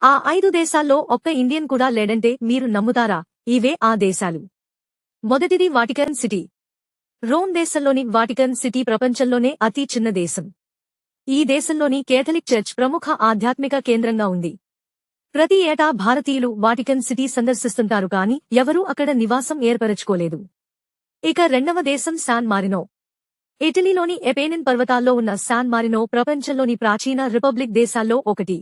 ఆ 5 దేశాల్లో ఒక్క ఇండియన్ కూడా లేడంటే మీరు నమ్ముతారా? ఇవే ఆ దేశాలు. మొదటిది వాటికన్ సిటీ. రోమ్ దేశంలోని వాటికన్ సిటీ ప్రపంచంలోనే అతి చిన్న దేశం. ఈ దేశంలోని కేథలిక్ చర్చ్ ప్రముఖ ఆధ్యాత్మిక కేంద్రంగా ఉంది. ప్రతి ఏటా భారతీయులు వాటికన్ సిటీ సందర్శిస్తుంటారు కానీ ఎవరూ అక్కడ నివాసం ఏర్పరచుకోలేదు. ఇక రెండవ దేశం శాన్ మారినో. ఇటలీలోని ఎపెనిన్ పర్వతాల్లో ఉన్న శాన్ మారినో ప్రపంచంలోని ప్రాచీన రిపబ్లిక్ దేశాల్లో ఒకటి.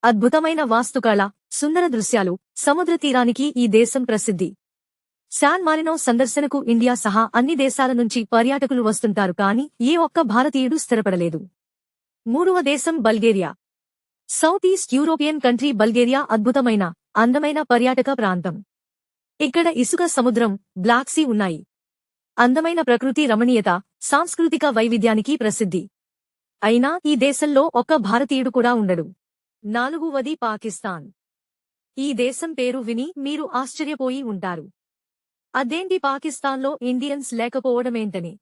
అద్భుతమైన వాస్తుకళ, సుందర దృశ్యాలు, సముద్ర తీరానికి ఈ దేశం ప్రసిద్ధి. శాన్ మారినో సందర్శనకు ఇండియా సహా అన్ని దేశాల నుంచి పర్యాటకులు వస్తుంటారు కానీ ఏ ఒక్క భారతీయుడు స్థిరపడలేదు. మూడవ దేశం Bulgaria. South east European country Bulgaria అద్భుతమైన, అందమైన పర్యాటక ప్రాంతం. ఇక్కడ ఇసుక సముద్రం, బ్లాక్ సీ ఉన్నాయి. అందమైన ప్రకృతి రమణీయత, సాంస్కృతిక వైవిధ్యానికి ప్రసిద్ధి. అయినా ఈ దేశంలో ఒక్క భారతీయుడు కూడా ఉండడు. నాలుగవది పాకిస్తాన్. ఈ దేశం పేరు విని మీరు ఆశ్చర్యపోయి ఉంటారు. అదేంటి పాకిస్తాన్లో ఇండియన్స్ లేకపోవడమేంటని?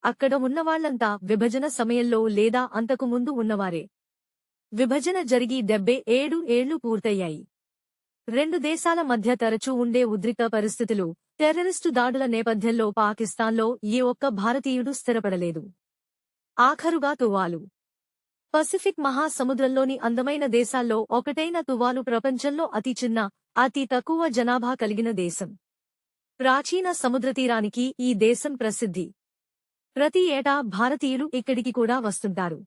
అక్కడ ఉన్నవాళ్లంతా విభజన సమయంలో లేదా అంతకు ముందు ఉన్నవారే. విభజన జరిగి 77 ఏళ్లు పూర్తయ్యాయి. రెండు దేశాల మధ్య తరచూ ఉండే ఉద్రిక్త పరిస్థితులు, టెర్రరిస్టు దాడుల నేపథ్యంలో పాకిస్తాన్లో ఏ ఒక్క భారతీయుడు స్థిరపడలేదు. ఆఖరుగా తువాలు. పసిఫిక్ మహాసముద్రంలోని అందమైన దేశాల్లో ఒకటైన తువాలు ప్రపంచంలో అతి చిన్న, అతి తక్కువ జనాభా కలిగిన దేశం. ప్రాచీన సముద్రతీరానికి ఈ దేశం ప్రసిద్ధి. ప్రతి ఏటా భారతీయులు ఇక్కడికి కూడా వస్తుంటారు.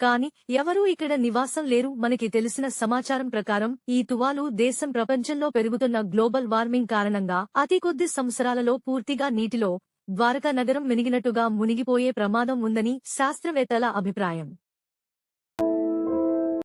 కాని ఎవరూ ఇక్కడ నివాసం లేరు. మనకి తెలిసిన సమాచారం ప్రకారం ఈ తువాలు దేశం ప్రపంచంలో పెరుగుతున్న గ్లోబల్ వార్మింగ్ కారణంగా అతి కొద్ది సంవత్సరాలలో పూర్తిగా నీటిలో ద్వారకా నగరం మునిగినట్టుగా మునిగిపోయే ప్రమాదం ఉందని శాస్త్రవేత్తల అభిప్రాయం.